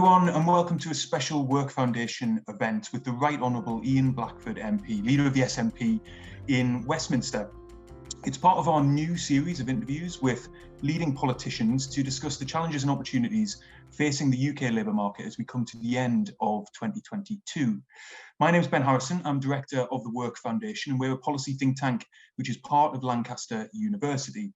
everyone, and welcome to a special Work Foundation event with the Right Honourable Ian Blackford MP, Leader of the SNP in Westminster. It's part of our new series of interviews with leading politicians to discuss the challenges and opportunities facing the UK labour market as we come to the end of 2022. My name is Ben Harrison. I'm Director of the Work Foundation, and we're a policy think tank which is part of Lancaster University.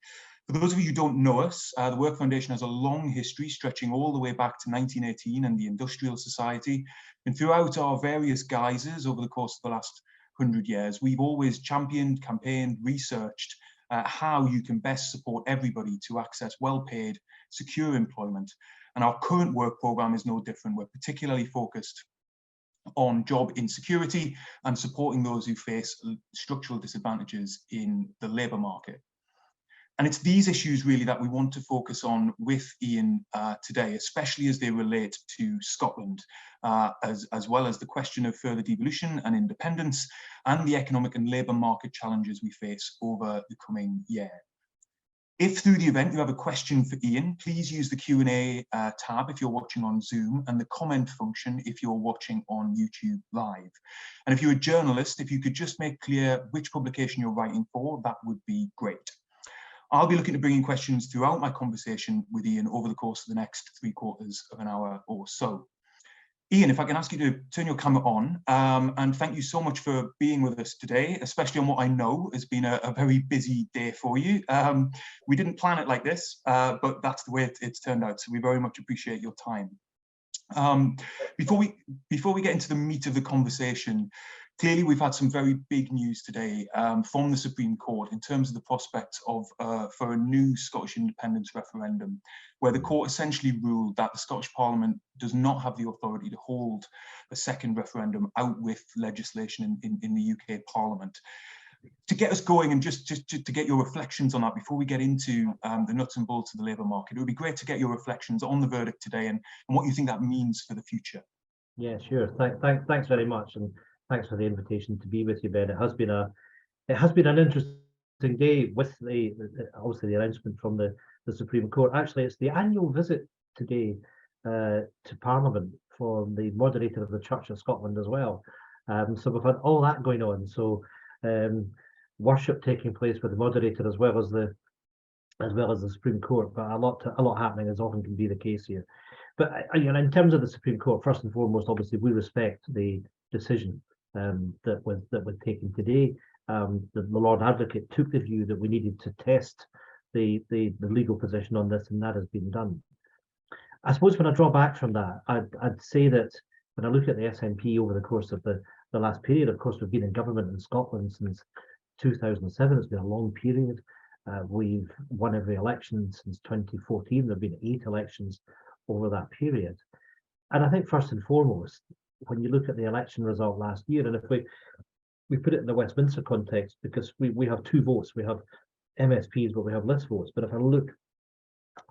For those of you who don't know us, the Work Foundation has a long history stretching all the way back to 1918 and the Industrial Society. And throughout our various guises over the course of the last 100 years, we've always championed, campaigned, researched how you can best support everybody to access well-paid, secure employment. And our current work programme is no different. We're particularly focused on job insecurity and supporting those who face structural disadvantages in the labour market. And it's these issues really that we want to focus on with Ian today, especially as they relate to Scotland, as well as the question of further devolution and independence and the economic and labour market challenges we face over the coming year. If through the event you have a question for Ian, please use the Q&A tab if you're watching on Zoom and the comment function if you're watching on YouTube Live. And if you're a journalist, if you could just make clear which publication you're writing for, that would be great. I'll be looking to bring in questions throughout my conversation with Ian over the course of the next 3/4 of an hour or so. Ian, if I can ask you to turn your camera on, and thank you so much for being with us today, especially on what I know has been a very busy day for you. We didn't plan it like this, but that's the way it's turned out, so we very much appreciate your time. Before we get into the meat of the conversation, clearly we've had some very big news today from the Supreme Court in terms of the prospects of for a new Scottish independence referendum, where the court essentially ruled that the Scottish Parliament does not have the authority to hold a second referendum out with legislation in the UK Parliament. To get us going and just to get your reflections on that before we get into the nuts and bolts of the labour market, it would be great to get your reflections on the verdict today and what you think that means for the future. Yeah, sure. Thanks very much, and thanks for the invitation to be with you, Ben. It has been an interesting day with obviously the announcement from the Supreme Court. Actually, it's the annual visit today to Parliament for the moderator of the Church of Scotland as well. So we've had all that going on. So worship taking place with the moderator as well as the Supreme Court, but a lot happening, as often can be the case here. But in terms of the Supreme Court, first and foremost, obviously we respect the decision that was taken today. The Lord Advocate took the view that we needed to test the legal position on this, and that has been done. I suppose when I draw back from that, I'd say that when I look at the SNP over the course of the last period, of course, we've been in government in Scotland since 2007. It's been a long period. We've won every election since 2014. There have been 8 elections over that period. And I think first and foremost, when you look at the election result last year, and if we put it in the Westminster context, because we have 2 votes, we have MSPs, but we have list votes. But if I look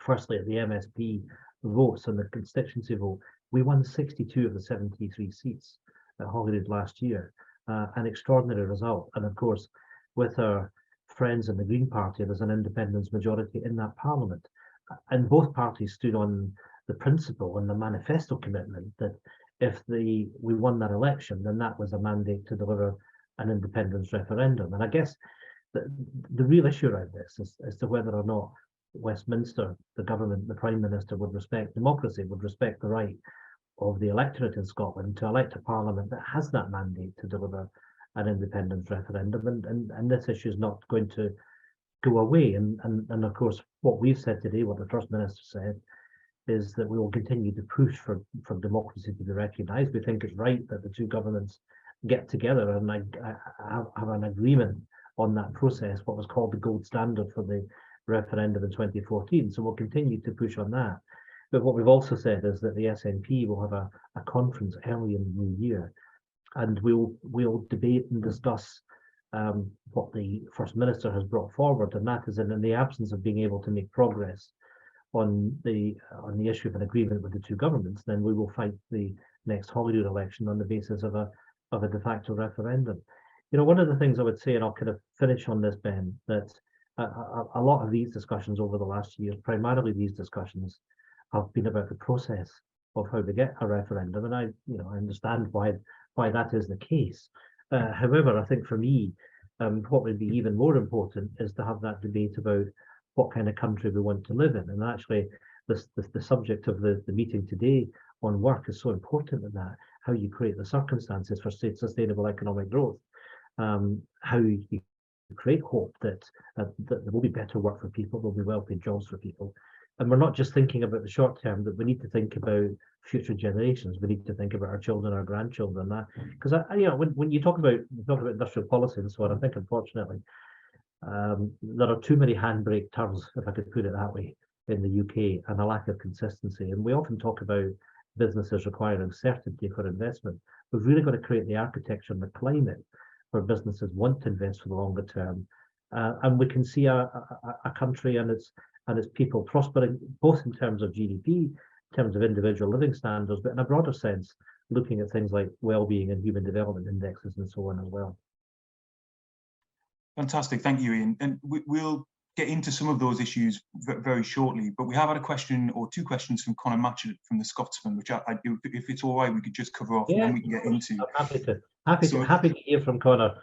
firstly at the MSP votes and the constituency vote, we won 62 of the 73 seats at Holyrood last year, an extraordinary result. And of course, with our friends in the Green Party, there's an independence majority in that Parliament. And both parties stood on the principle and the manifesto commitment that if we won that election, then that was a mandate to deliver an independence referendum. And I guess the real issue around this is as to whether or not Westminster, the government, the Prime Minister would respect democracy, would respect the right of the electorate in Scotland to elect a Parliament that has that mandate to deliver an independence referendum. And this issue is not going to go away. And of course, what we've said today, what the First Minister said, is that we will continue to push for democracy to be recognised. We think it's right that the 2 governments get together and have an agreement on that process, what was called the gold standard for the referendum in 2014. So we'll continue to push on that. But what we've also said is that the SNP will have a conference early in the new year, and we'll debate and discuss what the First Minister has brought forward, and that is in the absence of being able to make progress on the issue of an agreement with the 2 governments, then we will fight the next Holyrood election on the basis of a de facto referendum. One of the things I would say, and I'll kind of finish on this, Ben, that a lot of these discussions over the last year, primarily these discussions, have been about the process how to get a referendum, and I understand why that is the case. However, I think for me, what would be even more important is to have that debate about what kind of country we want to live in. And actually, the subject of the meeting today on work is so important in that, how you create the circumstances for sustainable economic growth, how you create hope that there will be better work for people, there will be well-paid jobs for people. And we're not just thinking about the short term, but we need to think about future generations. We need to think about our children, our grandchildren. That because when you talk about industrial policy and so on, I think unfortunately there are too many handbrake turns, if I could put it that way, in the UK, and a lack of consistency. And we often talk about businesses requiring certainty for investment. We've really got to create the architecture and the climate where businesses want to invest for the longer term, and we can see a country and its people prospering, both in terms of GDP, in terms of individual living standards, but in a broader sense, looking at things like well-being and human development indexes and so on as well. Fantastic, thank you, Ian. And we'll get into some of those issues very shortly, but we have had a question or two questions from Conor Matchett from the Scotsman, which if it's all right, we could just cover off, and then we can get into. I'm happy to hear from Conor.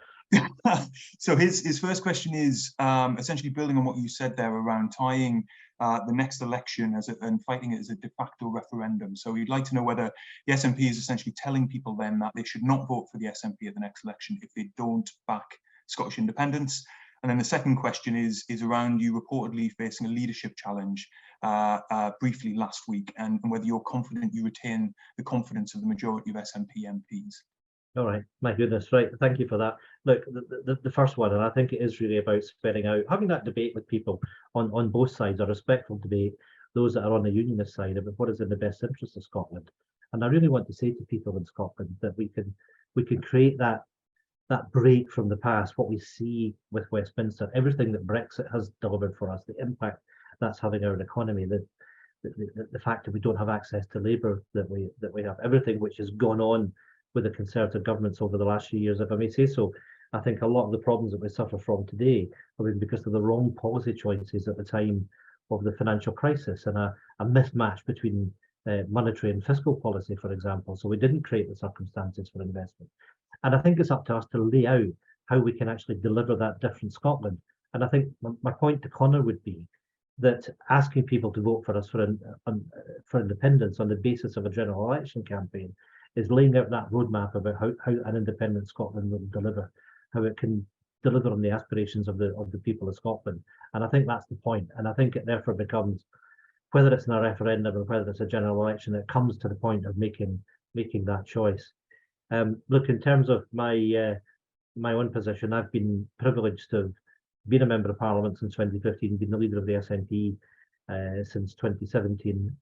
So his first question is essentially building on what you said there around tying the next election and fighting it as a de facto referendum. So he'd like to know whether the SNP is essentially telling people then that they should not vote for the SNP at the next election if they don't back Scottish independence. And then the second question is around you reportedly facing a leadership challenge briefly last week, and whether you're confident you retain the confidence of the majority of SNP MPs. All right, my goodness, right, thank you for that. Look, the first one, and I think it is really about spreading out, having that debate with people on both sides, a respectful debate, those that are on the unionist side, about what is in the best interest of Scotland. And I really want to say to people in Scotland that we can create that break from the past, what we see with Westminster, everything that Brexit has delivered for us, the impact that's having on our economy, the fact that we don't have access to labour that we have, everything which has gone on with the Conservative governments over the last few years, if I may say so. I think a lot of the problems that we suffer from today have been because of the wrong policy choices at the time of the financial crisis, and a mismatch between monetary and fiscal policy, for example. So we didn't create the circumstances for investment. And I think it's up to us to lay out how we can actually deliver that different Scotland. And I think my point to Conor would be that asking people to vote for us for independence on the basis of a general election campaign is laying out that roadmap about how an independent Scotland will deliver, how it can deliver on the aspirations of the people of Scotland. And I think that's the point. And I think it therefore becomes, whether it's in a referendum or whether it's a general election, it comes to the point of making that choice. Look, in terms of my own position, I've been privileged to have been a member of Parliament since 2015, been the leader of the SNP since 2017.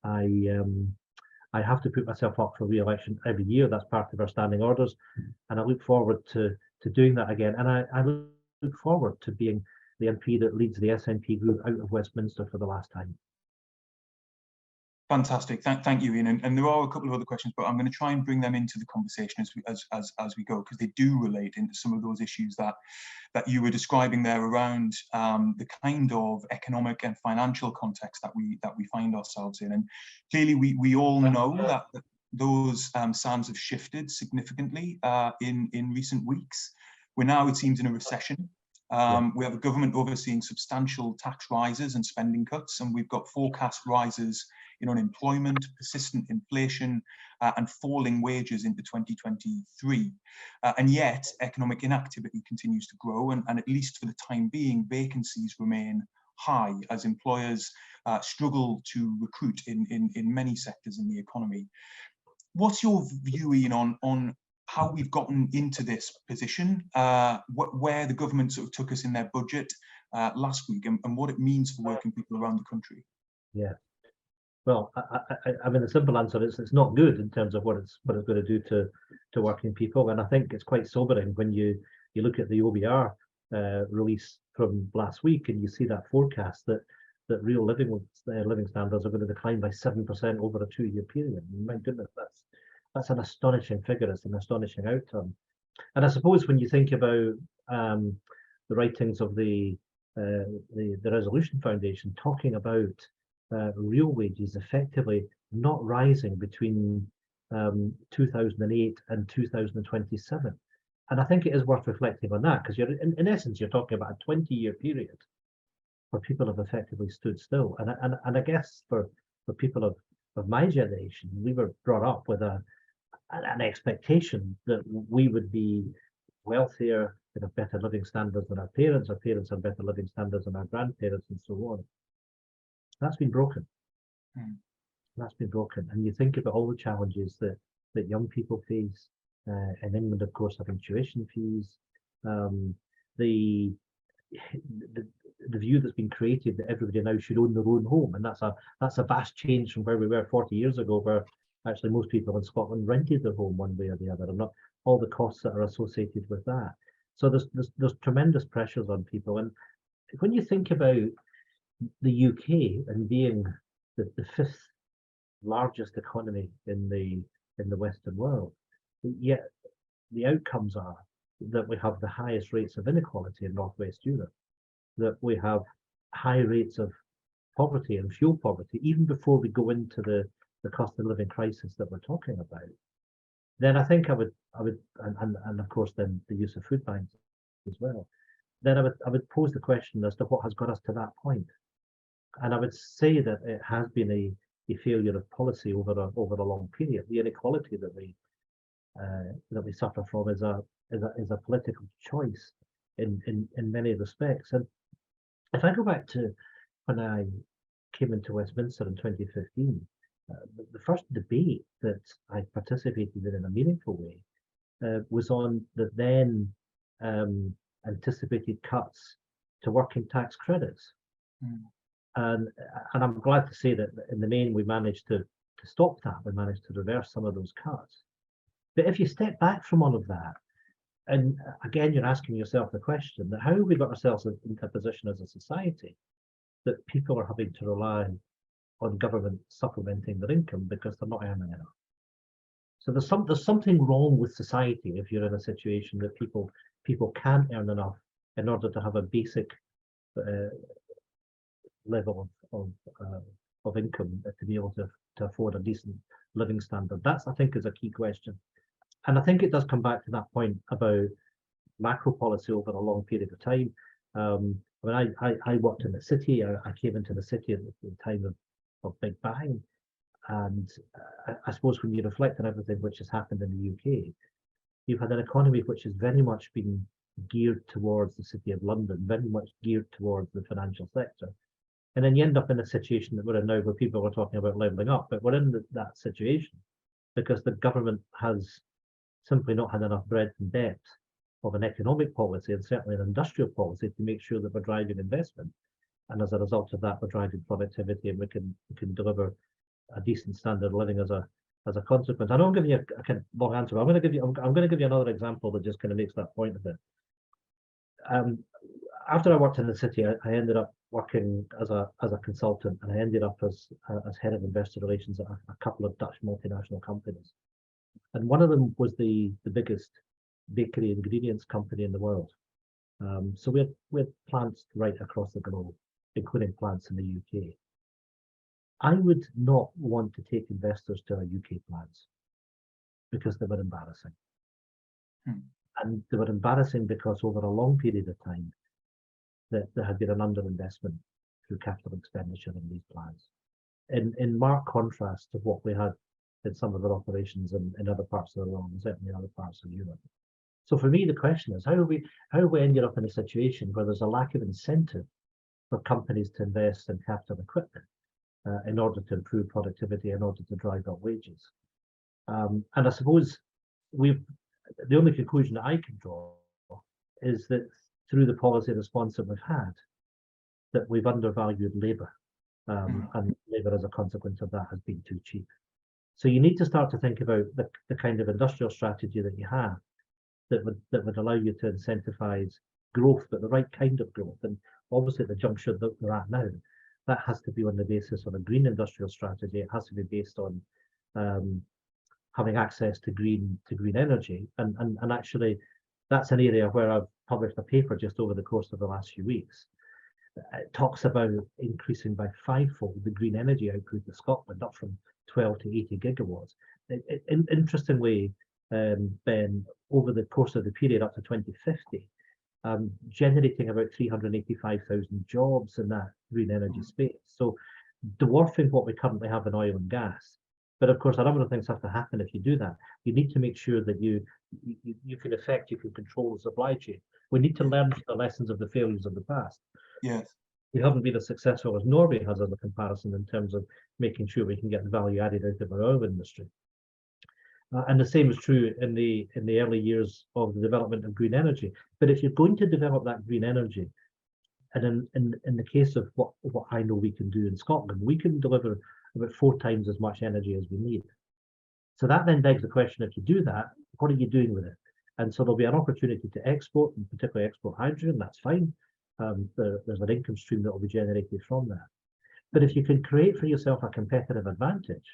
I have to put myself up for re-election every year. That's part of our standing orders, and I look forward to doing that again. And I look forward to being the MP that leads the SNP group out of Westminster for the last time. Fantastic, thank you, Ian. And there are a couple of other questions, but I'm going to try and bring them into the conversation as we go, because they do relate into some of those issues that you were describing there around the kind of economic and financial context that we find ourselves in. And clearly, we all know that those sands have shifted significantly in recent weeks. We're now, it seems, in a recession. We have a government overseeing substantial tax rises and spending cuts, and we've got forecast rises in unemployment, persistent inflation, and falling wages into 2023. And yet, economic inactivity continues to grow, and at least for the time being, vacancies remain high as employers struggle to recruit in many sectors in the economy. What's your view, Ian, on how we've gotten into this position, where the government sort of took us in their budget last week, and what it means for working people around the country? Yeah, well, I mean, the simple answer is it's not good in terms of what it's going to do to working people, and I think it's quite sobering when you look at the OBR release from last week, and you see that forecast that real living standards are going to decline by 7% over a 2-year period. My goodness, that's an astonishing figure. It's an astonishing outcome. And I suppose when you think about the writings of the Resolution Foundation talking about real wages effectively not rising between 2008 and 2027. And I think it is worth reflecting on that, because you're in essence, you're talking about a 20-year period where people have effectively stood still. And I guess for people of my generation, we were brought up with an expectation that we would be wealthier and have better living standards than our parents have better living standards than our grandparents, and so on. That's been broken. That's been broken. And you think about all the challenges that young people face. In England, of course, having tuition fees, the view that's been created that everybody now should own their own home, and that's a vast change from where we were 40 years ago, where actually most people in Scotland rented their home one way or the other, and not all the costs that are associated with that. So there's tremendous pressures on people. And when you think about the UK and being the fifth largest economy in the Western world, yet the outcomes are that we have the highest rates of inequality in Northwest Europe, that we have high rates of poverty and fuel poverty, even before we go into the cost of living crisis that we're talking about, then I think I would, and of course then the use of food banks as well, then I would pose the question as to what has got us to that point. And I would say that it has been a failure of policy over a long period. The inequality that we suffer from is a political choice in many respects. And if I go back to when I came into Westminster in 2015, the first debate that I participated in a meaningful way was on the then anticipated cuts to working tax credits. And I'm glad to say that in the main we managed to stop that. We managed to reverse some of those cuts. But if you step back from all of that, and again, you're asking yourself the question that how have we got ourselves into a position as a society that people are having to rely on government supplementing their income because they're not earning enough? So there's something wrong with society if you're in a situation that people can't earn enough in order to have a basic level of income to be able to afford a decent living standard. That's, I think, is a key question. And I think it does come back to that point about macro policy over a long period of time. I mean, I worked in the city. I came into the city at the time of Big Bang. And I suppose when you reflect on everything which has happened in the UK, you've had an economy which has very much been geared towards the City of London, very much geared towards the financial sector. And then you end up in a situation that we're in now where people are talking about levelling up, but we're in that situation because the government has simply not had enough breadth and depth of an economic policy and certainly an industrial policy to make sure that we're driving investment. And as a result of that, we're driving productivity and we can deliver a decent standard of living as a consequence. I know I'm giving you a kind of long answer, but I'm going to give you another example that just kind of makes that point of it. After I worked in the city, I ended up working as a consultant, and I ended up as head of investor relations at a couple of Dutch multinational companies. And one of them was the biggest bakery ingredients company in the world. So we had plants right across the globe, including plants in the UK. I would not want to take investors to our UK plants because they were embarrassing. And they were embarrassing because over a long period of time, that there had been an underinvestment through capital expenditure in these plants. In marked contrast to what we had in some of our operations in other parts of the world, and certainly in other parts of Europe. So for me, the question is, how have we ended up in a situation where there's a lack of incentive for companies to invest in capital equipment in order to improve productivity, in order to drive up wages? And I suppose the only conclusion that I can draw is that through the policy response that we've had, that we've undervalued labour, and labour as a consequence of that has been too cheap. So you need to start to think about the kind of industrial strategy that you have that would allow you to incentivize growth, but the right kind of growth. And obviously, at the juncture that we're at now, that has to be on the basis of a green industrial strategy. It has to be based on having access to green energy. And actually, that's an area where I've published a paper just over the course of the last few weeks. It talks about increasing by fivefold the green energy output of Scotland, up from 12 to 80 gigawatts. Interestingly, Ben, over the course of the period up to 2050, generating about 385,000 jobs in that green energy space. So dwarfing what we currently have in oil and gas. But of course, a number of things have to happen if you do that. You need to make sure that you can control the supply chain. We need to learn from the lessons of the failures of the past. Yes. We haven't been as successful as Norway has as a comparison in terms of making sure we can get the value added out of our oil industry. And the same is true in the early years of the development of green energy. But if you're going to develop that green energy, and in the case of what I know we can do in Scotland, we can deliver about 4 times as much energy as we need. So that then begs the question, if you do that, what are you doing with it? And so there'll be an opportunity to export, and particularly export hydrogen, that's fine. There's an income stream that will be generated from that. But if you can create for yourself a competitive advantage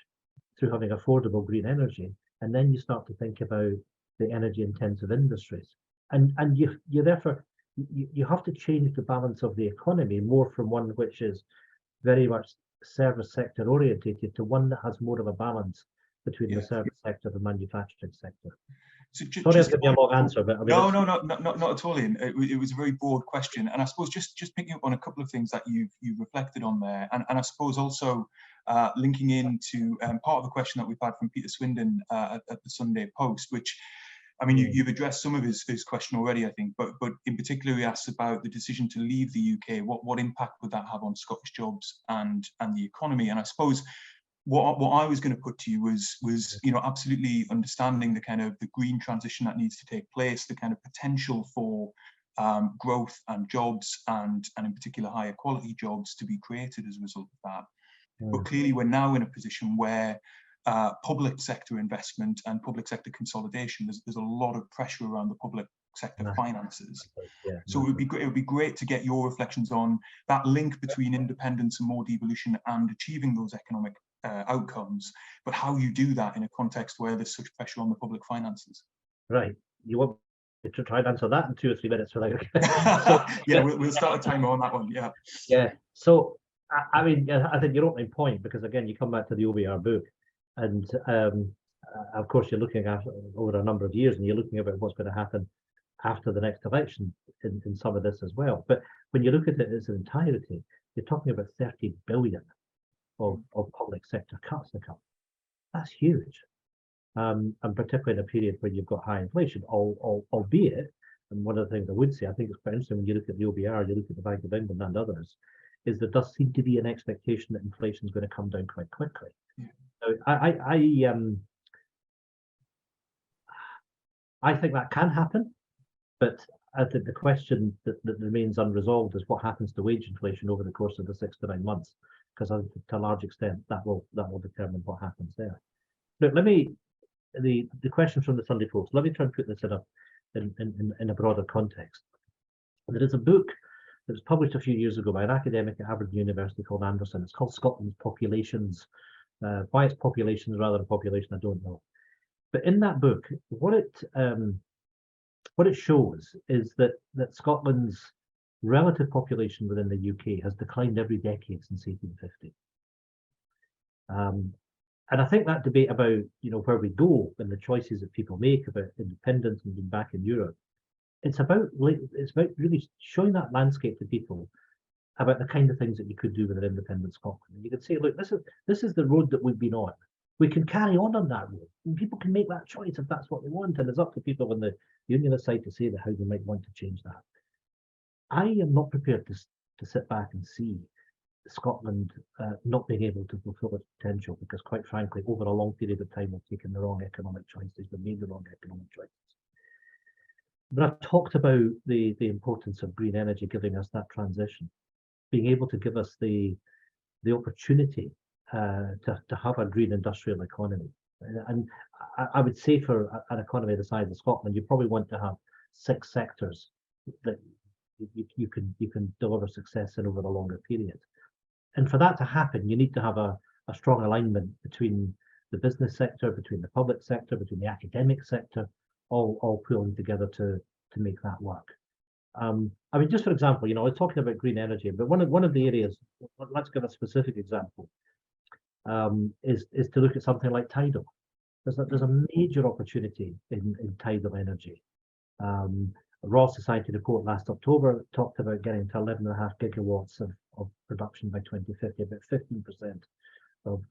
through having affordable green energy, and then you start to think about the energy intensive industries, and you therefore you have to change the balance of the economy more from one which is very much service sector orientated to one that has more of a balance between the service sector and the manufacturing sector. So Sorry, I'll give you a long answer, but I mean, not at all, Ian. It was a very broad question, and I suppose just picking up on a couple of things that you've reflected on there, and I suppose also linking into part of the question that we've had from Peter Swindon at the Sunday Post, which, I mean, you've addressed some of his question already, I think, but in particular he asks about the decision to leave the UK. What impact would that have on Scottish jobs and the economy? And I suppose what I was going to put to you was absolutely understanding the kind of the green transition that needs to take place, the kind of potential for growth and jobs and in particular higher quality jobs to be created as a result of that. But clearly we're now in a position where public sector investment and public sector consolidation, there's a lot of pressure around the public sector finances. So it would be great to get your reflections on that link between independence and more devolution and achieving those economic outcomes, but how you do that in a context where there's such pressure on the public finances. Right. You want me to try and answer that in 2 or 3 minutes? So, we'll start a timer on that one. Yeah. So I mean, I think your opening point, because again, you come back to the OBR book, and of course you're looking at over a number of years, and you're looking about what's going to happen after the next election in some of this as well. But when you look at it as an entirety, you're talking about 30 billion of public sector cuts to come. That's huge, and particularly in a period where you've got high inflation, albeit, and one of the things I would say, I think it's quite interesting when you look at the OBR, you look at the Bank of England and others, is there does seem to be an expectation that inflation is going to come down quite quickly. So I think that can happen, but I think the question that remains unresolved is what happens to wage inflation over the course of the 6 to 9 months, because to a large extent that will determine what happens there. Look, the question from the Sunday Post, let me try and put this in a broader context. There is a book that was published a few years ago by an academic at Aberdeen University called Anderson. It's called Scotland's Populations. Why it's populations rather than population, I don't know. But in that book, what it shows is that Scotland's relative population within the UK has declined every decade since 1850. And I think that debate about where we go and the choices that people make about independence and being back in Europe, it's about really showing that landscape to people about the kind of things that you could do with an independent Scotland. And you could say, look, this is the road that we've been on. We can carry on that road, and people can make that choice if that's what they want. And it's up to people on the unionist side to say how they might want to change that. I am not prepared to sit back and see Scotland not being able to fulfill its potential, because quite frankly, over a long period of time, we've taken the wrong economic choices, we've made the wrong economic choices. But I've talked about the importance of green energy giving us that transition, being able to give us the opportunity to have a green industrial economy. And I would say for an economy the size of Scotland, you probably want to have 6 sectors that you can deliver success in over a longer period. And for that to happen, you need to have a strong alignment between the business sector, between the public sector, between the academic sector, all pulling together to make that work. I mean, just for example, I was talking about green energy, but one of the areas, let's give a specific example. is to look at something like tidal. There's a major opportunity in tidal energy. A Royal Society report last October talked about getting to 11.5 gigawatts of production by 2050, about 15% of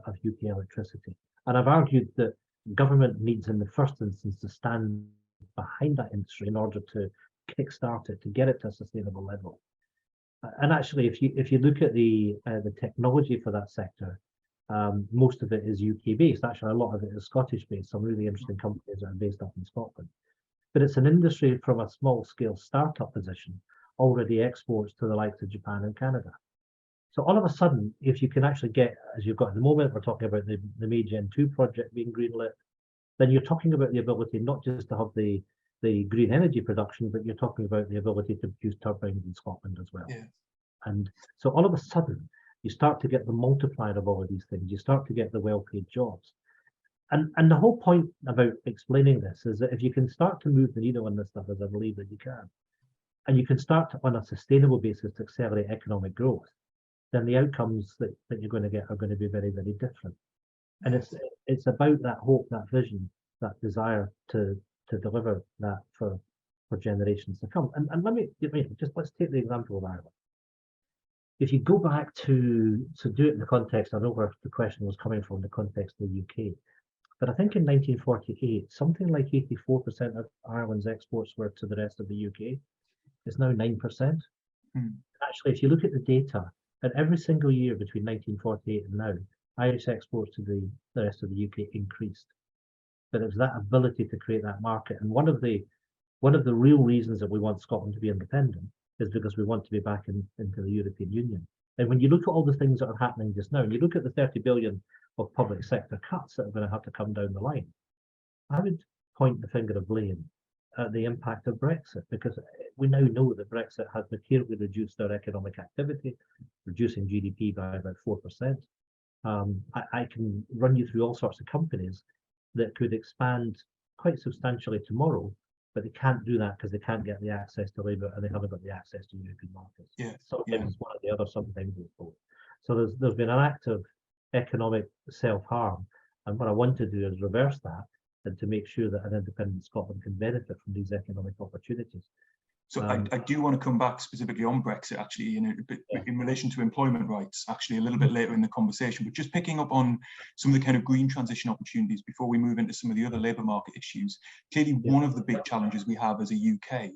UK electricity. And I've argued that government needs, in the first instance, to stand behind that industry in order to kickstart it, to get it to a sustainable level. And actually, if you look at the technology for that sector, most of it is UK based. Actually, a lot of it is Scottish based. Some really interesting companies that are based up in Scotland. But it's an industry from a small scale startup position already exports to the likes of Japan and Canada. So all of a sudden, if you can actually get, as you've got at the moment, we're talking about the May Gen 2 project being greenlit, then you're talking about the ability not just to have the green energy production, but you're talking about the ability to produce turbines in Scotland as well. Yeah. And so all of a sudden, you start to get the multiplier of all of these things. You start to get the well-paid jobs. And the whole point about explaining this is that if you can start to move the needle on this stuff, as I believe that you can, and you can start to, on a sustainable basis, to accelerate economic growth, then the outcomes that you're going to get are going to be very, very different. And it's about that hope, that vision, that desire to deliver that for generations to come. And let's take the example of Ireland. If you go back to do it in the context, I know where the question was coming from, the context of the UK. But I think in 1948, something like 84% of Ireland's exports were to the rest of the UK. It's now 9%. Actually, if you look at the data, and every single year between 1948 and now, Irish exports to the rest of the UK increased. But it was that ability to create that market. And one of the real reasons that we want Scotland to be independent is because we want to be back into the European Union. And when you look at all the things that are happening just now, and you look at the 30 billion of public sector cuts that are going to have to come down the line, I would point the finger of blame at the impact of Brexit, because we now know that Brexit has materially reduced our economic activity, reducing GDP by about 4%. I can run you through all sorts of companies that could expand quite substantially tomorrow, but they can't do that because they can't get the access to labour and they haven't got the access to European markets. Sometimes one or the other, sometimes it's both. So there's been an act of economic self-harm, and what I want to do is reverse that and to make sure that an independent Scotland can benefit from these economic opportunities. So I do want to come back specifically on Brexit, actually, in relation to employment rights, actually a little bit later in the conversation, but just picking up on some of the kind of green transition opportunities before we move into some of the other labour market issues. Clearly, one of the big challenges we have as a UK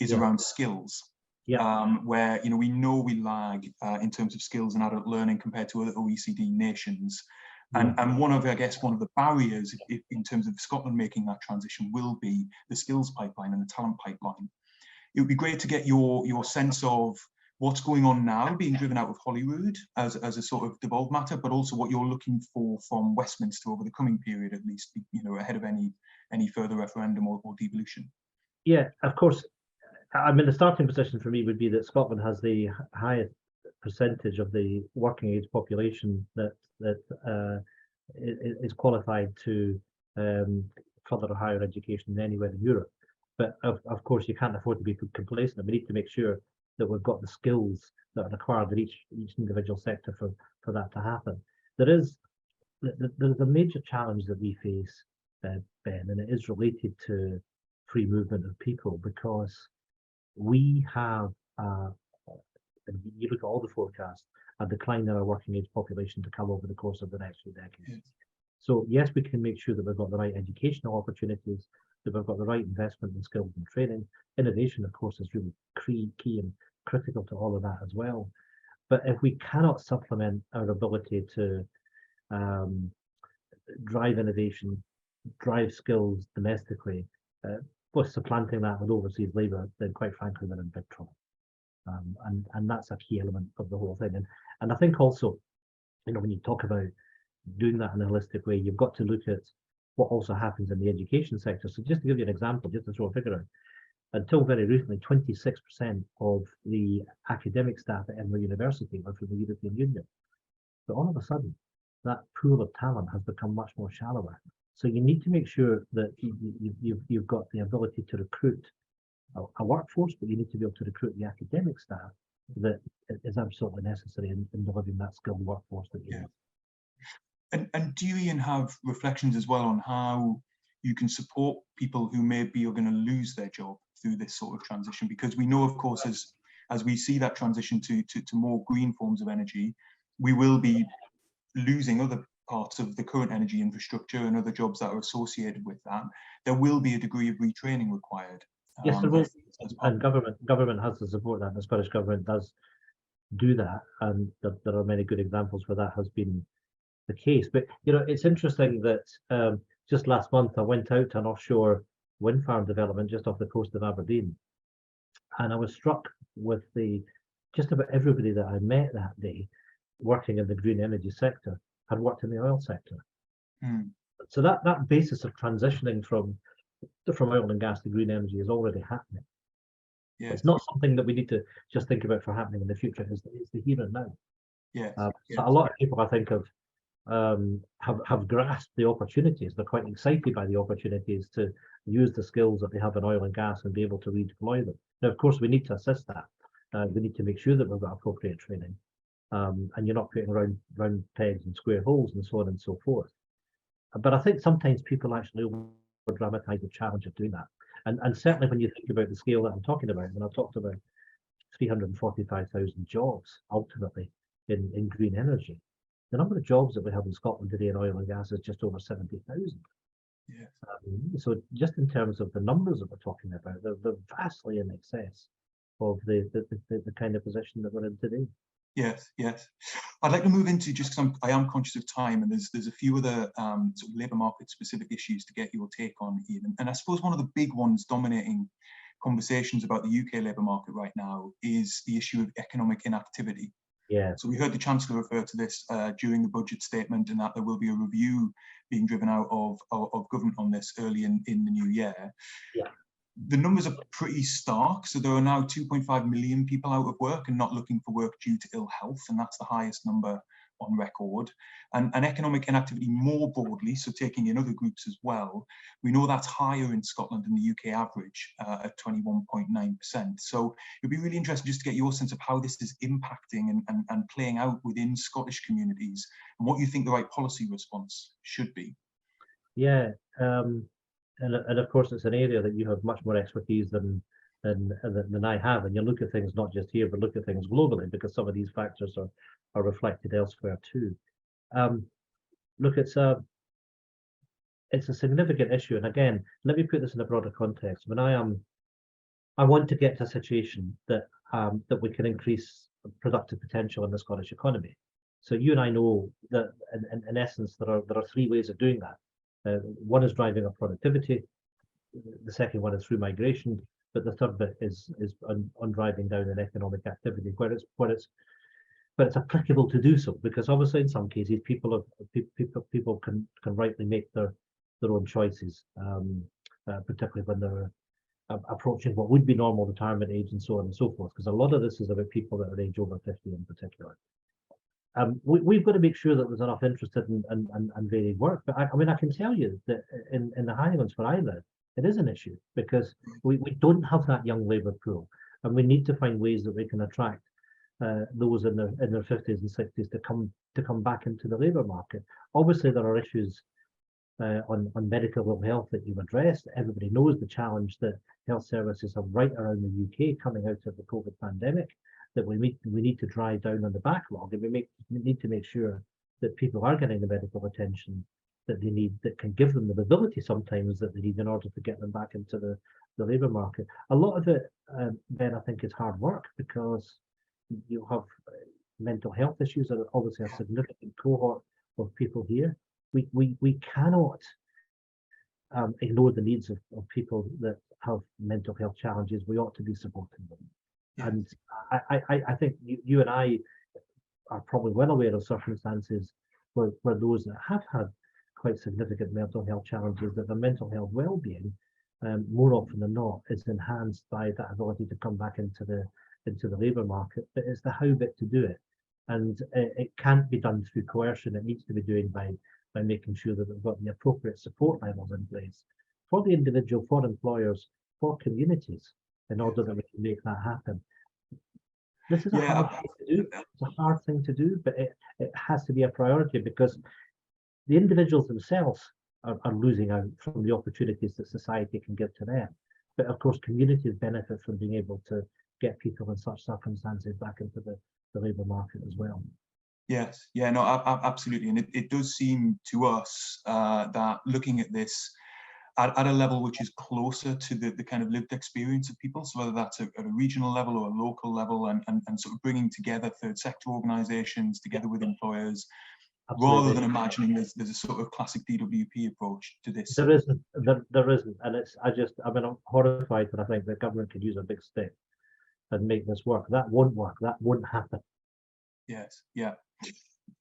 is around skills, where we know we lag in terms of skills and adult learning compared to other OECD nations. And one of the barriers in terms of Scotland making that transition will be the skills pipeline and the talent pipeline. It would be great to get your sense of what's going on now being driven out of Holyrood as a sort of devolved matter, but also what you're looking for from Westminster over the coming period, at least, ahead of any further referendum or devolution. Yeah, of course. I mean, the starting position for me would be that Scotland has the highest percentage of the working age population that is qualified to further higher education than anywhere in Europe. But of course, you can't afford to be complacent. We need to make sure that we've got the skills that are required in each individual sector for that to happen. There's a major challenge that we face, Ben, and it is related to free movement of people, because we have, you look at all the forecasts, a decline in our working age population to come over the course of the next few decades. So yes, we can make sure that we've got the right educational opportunities, that we've got the right investment in skills and training. Innovation, of course, is really key and critical to all of that as well. But if we cannot supplement our ability to drive innovation, drive skills domestically, plus supplanting that with overseas labour, then quite frankly, we're in big trouble. And that's a key element of the whole thing. And I think also, when you talk about doing that in a holistic way, you've got to look at what also happens in the education sector. So just to give you an example, just to throw a figure out, until very recently, 26% of the academic staff at Edinburgh University were from the European Union. But all of a sudden, that pool of talent has become much more shallower. So you need to make sure that you've got the ability to recruit a workforce, but you need to be able to recruit the academic staff that is absolutely necessary in delivering that skilled workforce that you need. And do you, Ian, have reflections as well on how you can support people who maybe are going to lose their job through this sort of transition? Because we know, of course, as we see that transition to more green forms of energy, we will be losing other parts of the current energy infrastructure and other jobs that are associated with that. There will be a degree of retraining required. Yes, there will, and government has to support that. The Scottish government does do that, and there are many good examples where that has been the case. But you know, it's interesting that just last month I went out to an offshore wind farm development just off the coast of Aberdeen, and I was struck with just about everybody that I met that day working in the green energy sector had worked in the oil sector. So that basis of transitioning from oil and gas to green energy is already happening. Yes. It's not something that we need to just think about for happening in the future. It's the here and now. Yes. So a lot of people, I think, have grasped the opportunities. They're quite excited by the opportunities to use the skills that they have in oil and gas and be able to redeploy them. Now, of course, we need to assist that. We need to make sure that we've got appropriate training, and you're not putting round pegs and square holes and so on and so forth. But I think sometimes people actually over-dramatize the challenge of doing that. And certainly when you think about the scale that I'm talking about, and I've talked about 345,000 jobs ultimately in green energy, the number of jobs that we have in Scotland today in oil and gas is just over 70,000. Yes. So just in terms of the numbers that we're talking about, they're vastly in excess of the kind of position that we're in today. Yes, yes. I'd like to move into, just because I am conscious of time, and there's a few other sort of labour market specific issues to get your take on, Ian. And I suppose one of the big ones dominating conversations about the UK labour market right now is the issue of economic inactivity. Yeah. So we heard the Chancellor refer to this during the budget statement, and that there will be a review being driven out of government on this early in the new year. Yeah. The numbers are pretty stark. So there are now 2.5 million people out of work and not looking for work due to ill health, and that's the highest number on record. And economic inactivity more broadly, so taking in other groups as well, we know that's higher in Scotland than the UK average at 21.9%. So it'd be really interesting just to get your sense of how this is impacting and playing out within Scottish communities, and what you think the right policy response should be. Yeah. And of course, it's an area that you have much more expertise than I have, and you look at things not just here, but look at things globally, because some of these factors are reflected elsewhere too. Look, it's a significant issue, and again, let me put this in a broader context. When I want to get to a situation that we can increase productive potential in the Scottish economy. So you and I know that in essence there are three ways of doing that. One is driving up productivity, the second one is through migration, but the third bit is on driving down in economic activity, where it's applicable to do so, because obviously in some cases people can rightly make their own choices, particularly when they're approaching what would be normal retirement age and so on and so forth, because a lot of this is about people that are age over 50 in particular. We've got to make sure that there's enough interested and varied work. But I mean, I can tell you that in the Highlands where I live, it is an issue, because we don't have that young labour pool, and we need to find ways that we can attract those in their 50s and 60s to come back into the labour market. Obviously, there are issues on medical health that you've addressed. Everybody knows the challenge that health services have right around the UK coming out of the COVID pandemic, that we need to drive down on the backlog, and we need to make sure that people are getting the medical attention that they need, that can give them the mobility sometimes that they need in order to get them back into the labour market. A lot of it, Ben, I think is hard work, because you have mental health issues that are obviously a significant cohort of people here. We cannot ignore the needs of people that have mental health challenges. We ought to be supporting them. Yeah. And I think you and I are probably well aware of circumstances where those that have had quite significant mental health challenges, that their mental health well-being, more often than not, is enhanced by that ability to come back into the labour market. But it's the how bit to do it, and it can't be done through coercion. It needs to be doing by making sure that we've got the appropriate support levels in place for the individual, for employers, for communities, in order that we can make that happen. This is a hard thing to do. It's a hard thing to do, but it has to be a priority, because the individuals themselves are losing out from the opportunities that society can give to them. But of course, communities benefit from being able to get people in such circumstances back into the labour market as well. Yes, yeah, no, absolutely. And it does seem to us that looking at this at a level which is closer to the kind of lived experience of people, so whether that's at a regional level or a local level, and sort of bringing together third sector organisations together with employers, Absolutely. rather than imagining there's a sort of classic DWP approach to this. There isn't, and I'm horrified that I think the government could use a big stick and make this work. That won't work. That won't happen. Yes, yeah.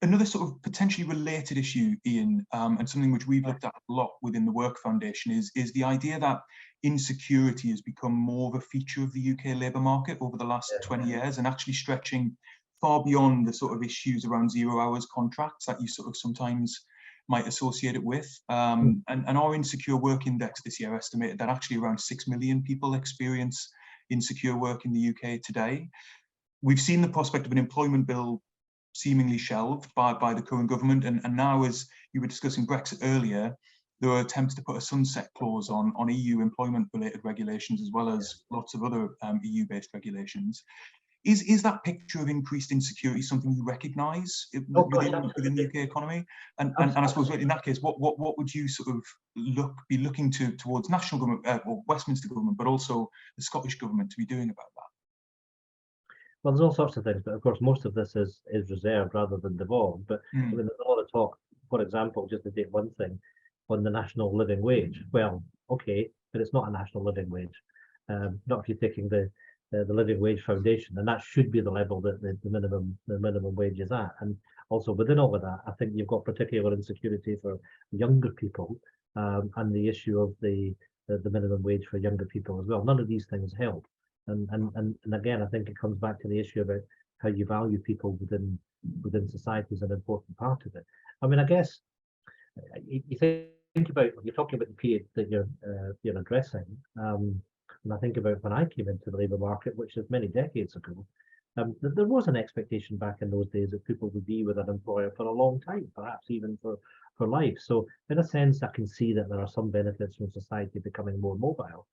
Another sort of potentially related issue, Ian, and something which we've looked at a lot within the Work Foundation is the idea that insecurity has become more of a feature of the UK labour market over the last 20 years, and actually stretching far beyond the sort of issues around 0 hours contracts that you sort of sometimes might associate it with. And our insecure work index this year estimated that actually around 6 million people experience insecure work in the UK today. We've seen the prospect of an employment bill seemingly shelved by the current government, and now, as you were discussing Brexit earlier, there are attempts to put a sunset clause on EU employment related regulations, as well as lots of other EU based regulations. Is that picture of increased insecurity something you recognise within the UK economy? And I suppose in that case, what would you sort of be looking towards national government or Westminster government, but also the Scottish government to be doing about that? Well, there's all sorts of things, but of course, most of this is reserved rather than devolved. But I mean, there's a lot of talk, for example, just to take one thing, on the national living wage. Well, okay, but it's not a national living wage. Not if you're taking the living wage foundation, and that should be the level that the minimum wage is at. And also within all of that, I think you've got particular insecurity for younger people, and the issue of the minimum wage for younger people as well. None of these things help. And again, I think it comes back to the issue about how you value people within society is an important part of it. I mean, I guess you think about, you're talking about the period that you're addressing, and I think about when I came into the labour market, which is many decades ago. There was an expectation back in those days that people would be with an employer for a long time, perhaps even for life. So in a sense, I can see that there are some benefits from society becoming more mobile.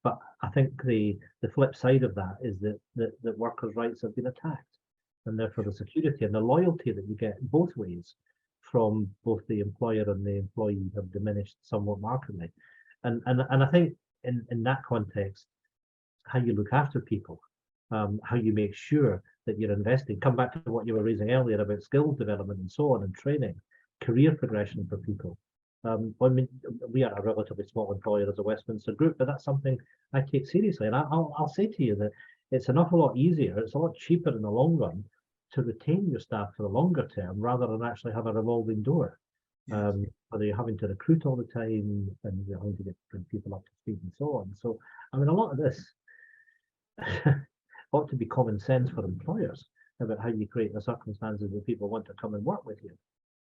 But I think the flip side of that is that workers' rights have been attacked, and therefore the security and the loyalty that you get both ways from both the employer and the employee have diminished somewhat markedly. And I think in that context, how you look after people, how you make sure that you're investing, come back to what you were raising earlier about skills development and so on, and training, career progression for people. I mean, we are a relatively small employer as a Westminster group, but that's something I take seriously. And I'll say to you that it's an awful lot easier, it's a lot cheaper in the long run to retain your staff for the longer term rather than actually have a revolving door. Yes. Whether you're having to recruit all the time and you're having to bring people up to speed and so on. So, I mean, a lot of this ought to be common sense for employers about how you create the circumstances that people want to come and work with you.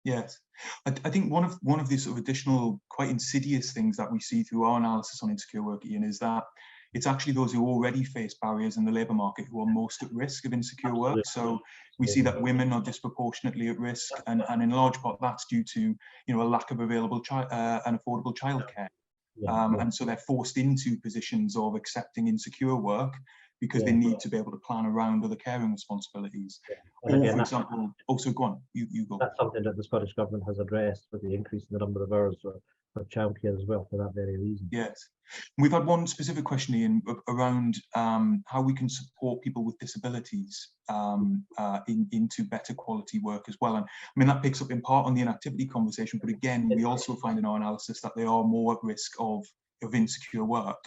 Yes, I think one of the sort of additional, quite insidious things that we see through our analysis on insecure work, Ian, is that it's actually those who already face barriers in the labour market who are most at risk of insecure work. So we see that women are disproportionately at risk, and in large part that's due to a lack of available and affordable childcare, and so they're forced into positions of accepting insecure work because they need to be able to plan around other caring responsibilities. Or, again, for example, also go on, you go. That's something that the Scottish Government has addressed with the increase in the number of hours for childcare as well, for that very reason. Yes. We've had one specific question, Ian, around how we can support people with disabilities into better quality work as well. And I mean, that picks up in part on the inactivity conversation, but again, we also find in our analysis that they are more at risk of insecure work.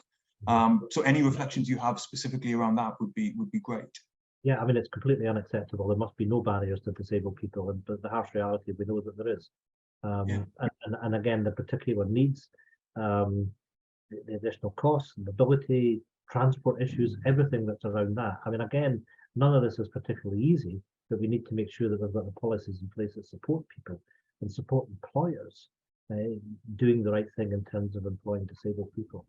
So any reflections you have specifically around that would be great. Yeah, I mean, it's completely unacceptable. There must be no barriers to disabled people, but the harsh reality, we know that there is. And again, the particular needs, the additional costs, mobility, transport issues, everything that's around that. I mean, again, none of this is particularly easy, but we need to make sure that we've got the policies in place that support people and support employers doing the right thing in terms of employing disabled people.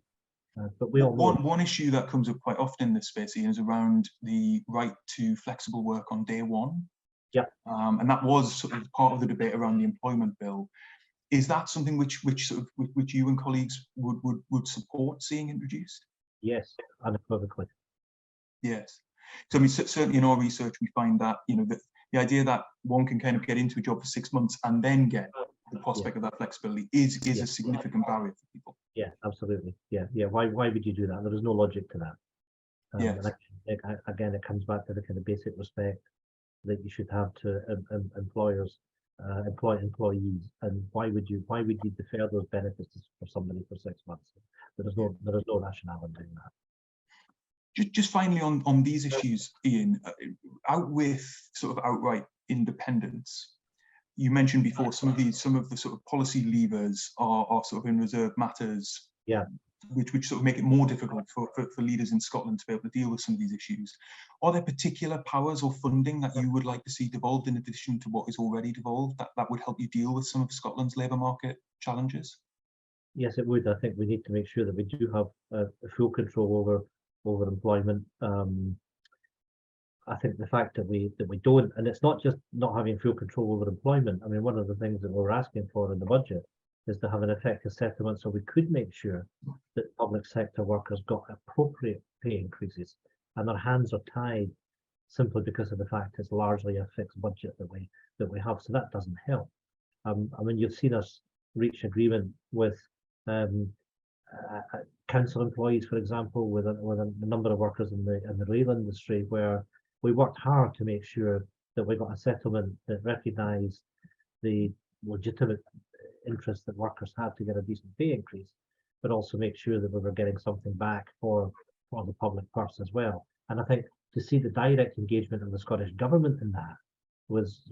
But we all know one issue that comes up quite often in this space, Ian, is around the right to flexible work on day one. Yeah. And that was sort of part of the debate around the employment bill. Is that something which you and colleagues would support seeing introduced? Yes, unequivocally. Yes. So I mean, certainly in our research, we find that, you know, the idea that one can kind of get into a job for 6 months and then get the prospect of that flexibility is a significant barrier for people. Yeah, absolutely. Yeah. Why would you do that? There is no logic to that. Yes. And again, it comes back to the kind of basic respect that you should have to employers, employees, and why would you defer those benefits for somebody for 6 months? There is no rationale in doing that. Just finally on these issues, Ian, out with sort of outright independence. You mentioned before some of the sort of policy levers are sort of in reserved matters. Yeah. Which sort of make it more difficult for leaders in Scotland to be able to deal with some of these issues. Are there particular powers or funding that you would like to see devolved in addition to what is already devolved that would help you deal with some of Scotland's labour market challenges? Yes, it would. I think we need to make sure that we do have full control over employment. I think the fact that we don't, and it's not just not having full control over employment. I mean, one of the things that we're asking for in the budget is to have an effective settlement so we could make sure that public sector workers got appropriate pay increases, and their hands are tied simply because of the fact it's largely a fixed budget that we have. So that doesn't help. I mean, you've seen us reach agreement with council employees, for example, with a number of workers in the rail industry, where we worked hard to make sure that we got a settlement that recognised the legitimate interest that workers had to get a decent pay increase, but also make sure that we were getting something back for the public purse as well. And I think to see the direct engagement of the Scottish government in that was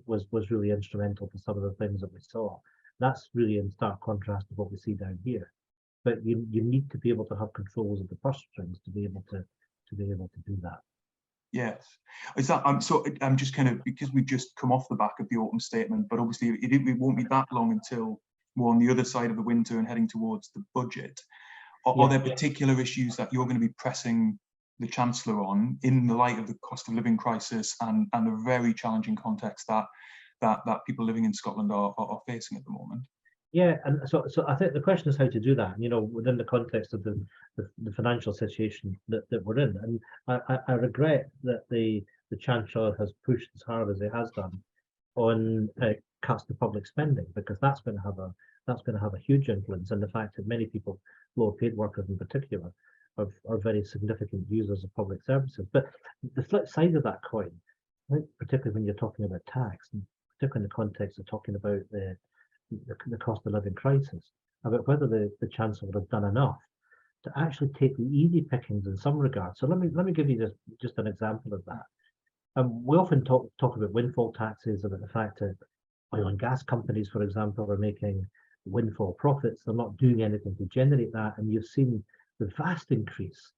really instrumental to some of the things that we saw. That's really in stark contrast to what we see down here. But you need to be able to have controls of the purse strings to be able to do that. Yes, is that I'm just kind of, because we just come off the back of the autumn statement, but obviously it won't be that long until we're on the other side of the winter and heading towards the budget. Are there particular issues that you're going to be pressing the Chancellor on in the light of the cost of living crisis and the very challenging context that people living in Scotland are facing at the moment? Yeah, and so I think the question is how to do that, you know, within the context of the financial situation that we're in. And I regret that the Chancellor has pushed as hard as he has done on cuts to public spending, because that's going to have a huge influence. And the fact that many people, lower paid workers in particular, are very significant users of public services. But the flip side of that coin, I think, particularly when you're talking about tax, and particularly in the context of talking about the cost of living crisis, about whether the Chancellor would have done enough to actually take the easy pickings in some regards. So let me give you just an example of that. We often talk about windfall taxes, about the fact that oil and gas companies, for example, are making windfall profits. They're not doing anything to generate that, and you've seen the vast increase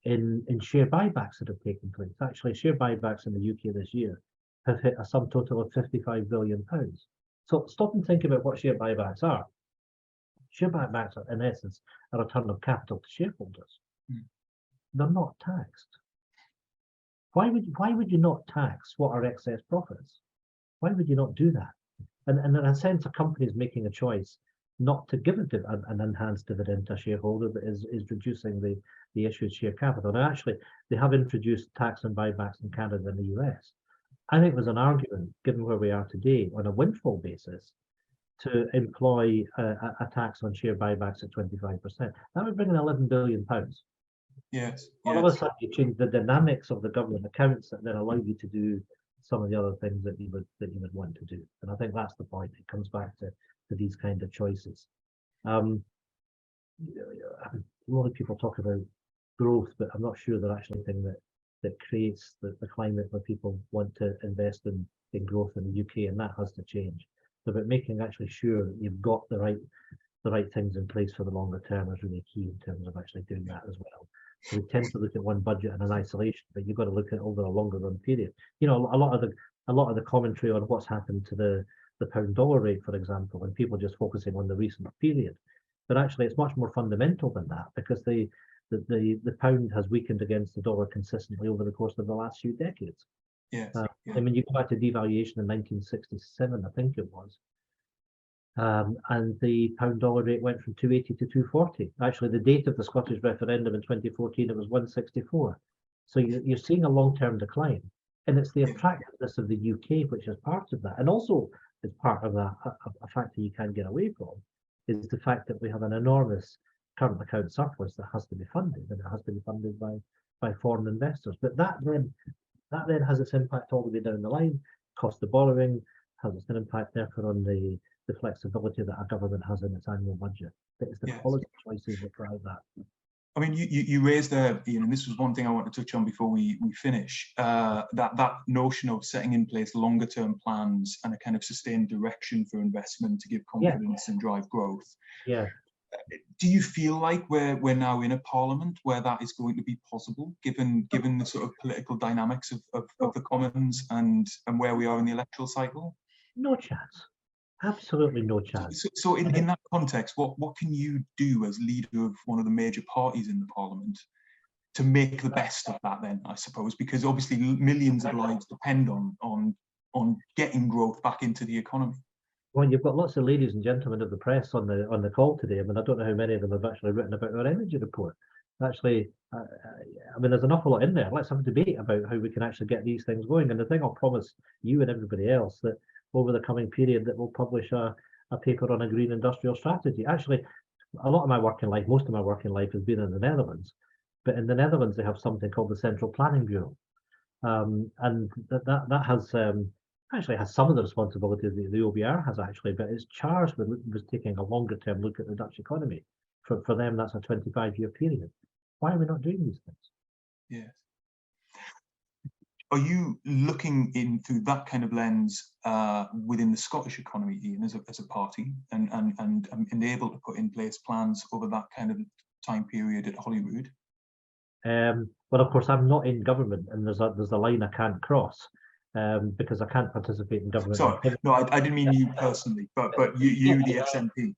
in share buybacks that have taken place. Actually, share buybacks in the UK this year have hit a sum total of £55 billion. So stop and think about what share buybacks are. Share buybacks are, in essence, a return of capital to shareholders. They're not taxed. Why would you not tax what are excess profits? Why would you not do that? And in a sense, a company is making a choice not to give an enhanced dividend to a shareholder, but is reducing the issued share capital. Now, actually, they have introduced tax on buybacks in Canada and the US. I think there's an argument, given where we are today, on a windfall basis, to employ a tax on share buybacks at 25%. That would bring in £11 billion. Yes. All of a sudden, you change the dynamics of the government accounts that then allow you to do some of the other things that you would want to do. And I think that's the point. It comes back to these kind of choices. A lot of people talk about growth, but I'm not sure they're actually the thing that creates the climate where people want to invest in growth in the UK, and that has to change. So about making actually sure that you've got the right things in place for the longer term is really key in terms of actually doing that as well. So we tend to look at one budget in isolation, but you've got to look at it over a longer run period. You know, a lot of the commentary on what's happened to the pound dollar rate, for example, and people just focusing on the recent period, but actually it's much more fundamental than that, because the pound has weakened against the dollar consistently over the course of the last few decades. Yes. I mean, you go back to devaluation in 1967, I think it was. and the pound dollar rate went from 280 to 240. Actually, the date of the Scottish referendum in 2014, it was 164. So you're seeing a long-term decline, and it's the attractiveness of the UK which is part of that, and also is part of a factor you can't get away from, is the fact that we have an enormous current account surplus that has to be funded, and it has to be funded by foreign investors. But that then has its impact all the way down the line. Cost of borrowing has its impact, therefore, on the flexibility that our government has in its annual budget. But it's the policy choices that drive that. I mean, you raised there, Ian, and this was one thing I want to touch on before we finish, that notion of setting in place longer term plans and a kind of sustained direction for investment to give confidence and drive growth. Yeah. Do you feel like we're now in a parliament where that is going to be possible, given the sort of political dynamics of the Commons and where we are in the electoral cycle? No chance. Absolutely no chance. So in that context, what can you do as leader of one of the major parties in the parliament to make the best of that then, I suppose? Because obviously millions of lives depend on getting growth back into the economy. Well, you've got lots of ladies and gentlemen of the press on the call today. I mean, I don't know how many of them have actually written about our energy report. Actually, I mean, there's an awful lot in there. Let's have a debate about how we can actually get these things going. And the thing I'll promise you and everybody else, that over the coming period, that we'll publish a paper on a green industrial strategy. Actually, a lot of my work in life, most of my work in life has been in the Netherlands. But in the Netherlands, they have something called the Central Planning Bureau. And that has actually has some of the responsibility that the OBR has, actually, but it's charged with taking a longer term look at the Dutch economy. For them, that's a 25-year period. Why are we not doing these things? Yes. Are you looking in through that kind of lens within the Scottish economy, Ian, as a party, and able to put in place plans over that kind of time period at Holyrood? Well, of course, I'm not in government, and there's a line I can't cross. Because I can't participate in government. Sorry, no, I didn't mean you personally, but you the SNP.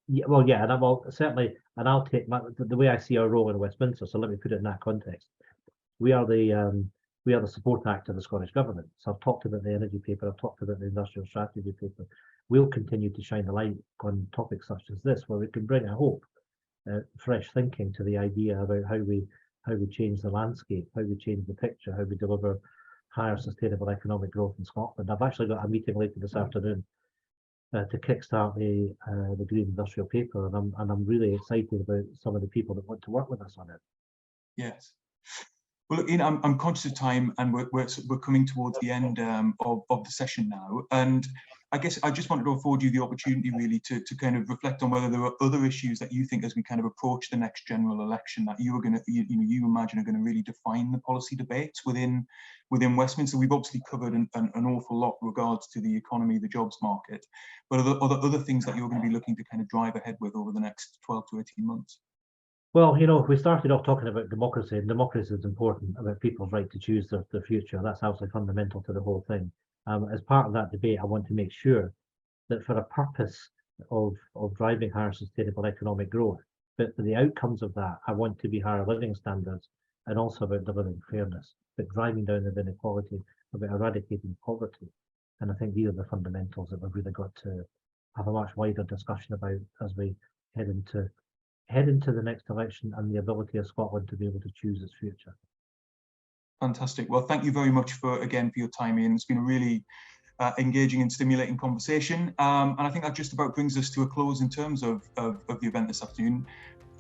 Yeah, well, yeah, and I'll certainly, and I'll take the way I see our role in Westminster. So let me put it in that context. We are the support act of the Scottish government. So I've talked about the energy paper. I've talked about the industrial strategy paper. We'll continue to shine the light on topics such as this, where we can bring, I hope, fresh thinking to the idea about how we change the landscape, how we change the picture, how we deliver higher sustainable economic growth in Scotland. I've actually got a meeting later this afternoon to kickstart the green industrial paper, and I'm really excited about some of the people that want to work with us on it. Yes. Well, look, Ian, I'm conscious of time, and we're coming towards the end of the session now, and I guess I just wanted to afford you the opportunity really to kind of reflect on whether there are other issues that you think, as we kind of approach the next general election, that you imagine are going to really define the policy debates within Westminster. We've obviously covered an awful lot regards to the economy, the jobs market, but are there other things that you're going to be looking to kind of drive ahead with over the next 12 to 18 months? Well, we started off talking about democracy, and democracy is important, about people's right to choose their future. That's absolutely fundamental to the whole thing. As part of that debate, I want to make sure that for a purpose of driving higher sustainable economic growth, but for the outcomes of that, I want to be higher living standards, and also about delivering fairness, but driving down the inequality, about eradicating poverty. And I think these are the fundamentals that we've really got to have a much wider discussion about as we head into the next election, and the ability of Scotland to be able to choose its future. Fantastic. Well, thank you very much for your time, Ian. It's been a really engaging and stimulating conversation. And I think that just about brings us to a close in terms of the event this afternoon.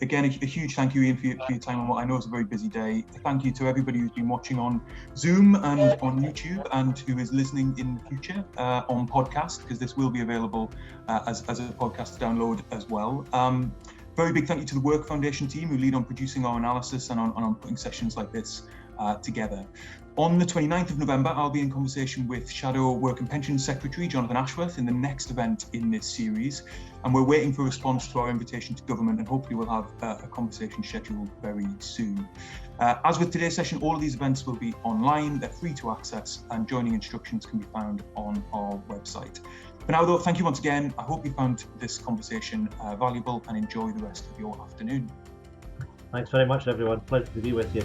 Again, a huge thank you, Ian, for your time on what I know is a very busy day. Thank you to everybody who's been watching on Zoom and on YouTube, and who is listening in the future on podcast, because this will be available as a podcast to download as well. Very big thank you to the Work Foundation team, who lead on producing our analysis and on putting sessions like this together. On the 29th of November, I'll be in conversation with Shadow Work and Pensions Secretary Jonathan Ashworth in the next event in this series, and we're waiting for a response to our invitation to government, and hopefully we'll have a conversation scheduled very soon. As with today's session, all of these events will be online, they're free to access, and joining instructions can be found on our website. For now though, thank you once again. I hope you found this conversation valuable, and enjoy the rest of your afternoon. Thanks very much, everyone. Pleasure to be with you.